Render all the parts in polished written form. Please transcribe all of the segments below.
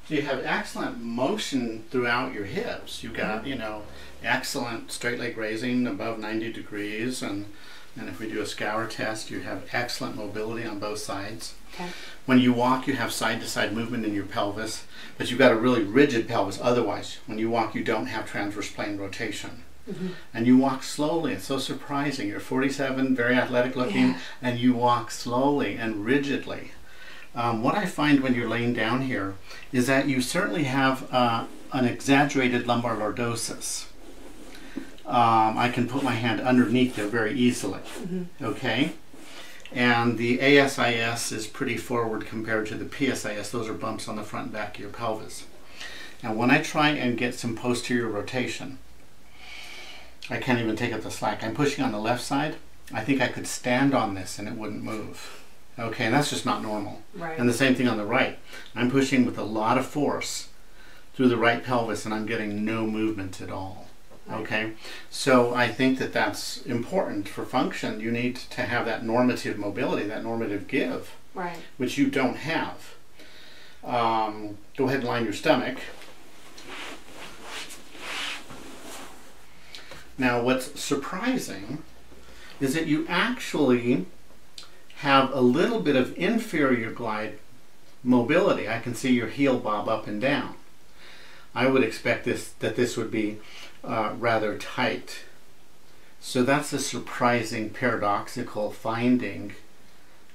So you have excellent motion throughout your hips. You've got, you know, excellent straight leg raising above 90 degrees, and if we do a scour test, you have excellent mobility on both sides. Okay. When you walk, you have side-to-side movement in your pelvis, but you've got a really rigid pelvis. Otherwise, when you walk, you don't have transverse plane rotation. And you walk slowly. It's so surprising. You're 47, very athletic looking, and you walk slowly and rigidly. What I find when you're laying down here is that you certainly have an exaggerated lumbar lordosis. I can put my hand underneath there very easily, okay? And the ASIS is pretty forward compared to the PSIS. Those are bumps on the front and back of your pelvis. And when I try and get some posterior rotation, I can't even take up the slack. I'm pushing on the left side. I think I could stand on this and it wouldn't move. Okay, and that's just not normal. Right. And the same thing on the right. I'm pushing with a lot of force through the right pelvis and I'm getting no movement at all. Right. Okay, so I think that that's important for function. You need to have that normative mobility, that normative give, right, which you don't have. Go ahead and line your stomach. Now what's surprising is that you actually have a little bit of inferior glide mobility. I can see your heel bob up and down. I would expect that this would be rather tight. So that's a surprising paradoxical finding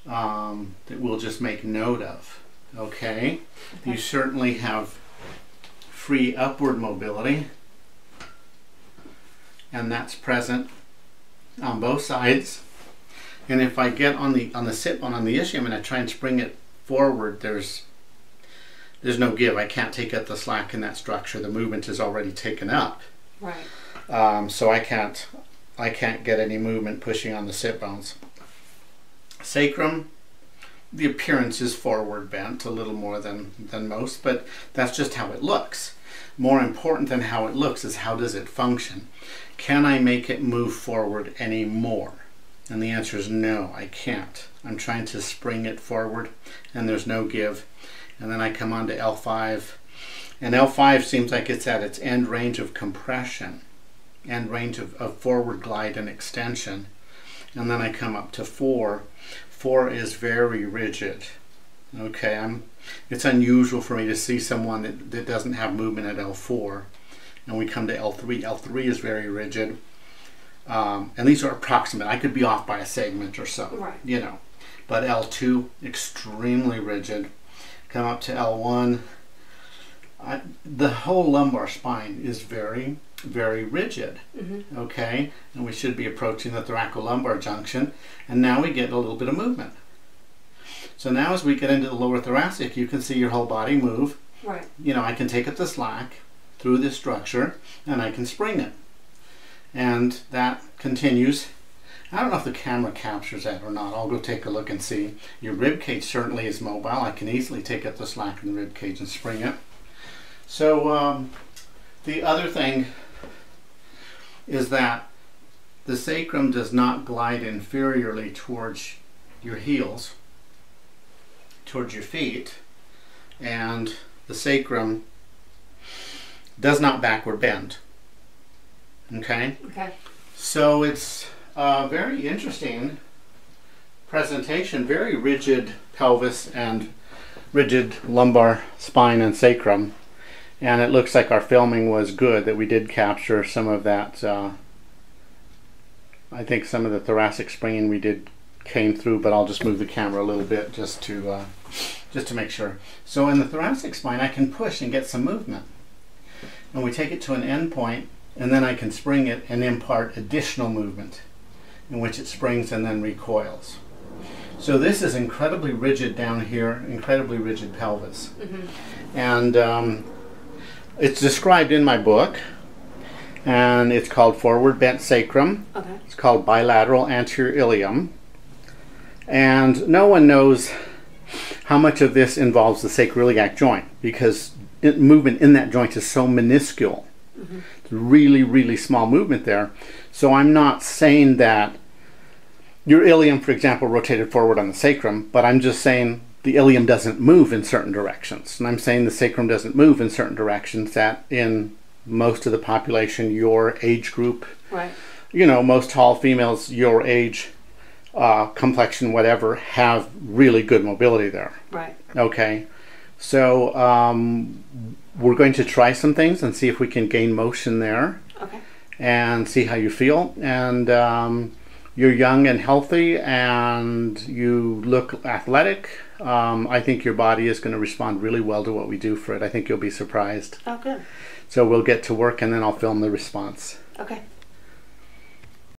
that we'll just make note of. Okay? You certainly have free upward mobility, and that's present on both sides. And if I get on the sit bone on the ischium and I try and spring it forward, there's no give. I can't take up the slack in that structure. The movement is already taken up. Right. So I can't get any movement pushing on the sit bones. Sacrum, the appearance is forward bent a little more than most, but that's just how it looks. More important than how it looks is how does it function? Can I make it move forward any more? And the answer is no, I can't. I'm trying to spring it forward and there's no give. And then I come on to L5, and L5 seems like it's at its end range of compression, end range of forward glide and extension. And then I come up to 4. 4 is very rigid. Okay, it's unusual for me to see someone that doesn't have movement at L4. And we come to L3. L3 is very rigid. And these are approximate. I could be off by a segment or so, right, you know. But L2, extremely rigid. Come up to L1. The whole lumbar spine is very, very rigid. Okay, and we should be approaching the thoracolumbar junction, and now we get a little bit of movement. So now as we get into the lower thoracic, you can see your whole body move. Right. You know, I can take up the slack through this structure, and I can spring it. And that continues. I don't know if the camera captures that or not. I'll go take a look and see. Your rib cage certainly is mobile. I can easily take up the slack in the rib cage and spring it. So the other thing is that the sacrum does not glide inferiorly towards your heels, towards your feet, and the sacrum does not backward bend. Okay? Okay. So it's a very interesting presentation, very rigid pelvis and rigid lumbar spine and sacrum. And it looks like our filming was good, that we did capture some of that. I think some of the thoracic springing we did came through, but I'll just move the camera a little bit just to make sure. So in the thoracic spine, I can push and get some movement. And we take it to an end point, and then I can spring it and impart additional movement, in which it springs and then recoils. So this is incredibly rigid down here, incredibly rigid pelvis. And it's described in my book, and it's called Forward Bent Sacrum. Okay. It's called Bilateral Anterior Ilium. And no one knows how much of this involves the sacroiliac joint, because movement in that joint is so minuscule. It's really, really small movement there. So I'm not saying that your ilium, for example, rotated forward on the sacrum, but I'm just saying the ilium doesn't move in certain directions. And I'm saying the sacrum doesn't move in certain directions, that in most of the population, your age group, right. You know, most tall females your age, complexion, whatever, have really good mobility there. Right. Okay. So we're going to try some things and see if we can gain motion there. Okay. And see how you feel. And you're young and healthy and you look athletic. I think your body is going to respond really well to what we do for it. I think you'll be surprised. Oh, good. So we'll get to work and then I'll film the response. Okay.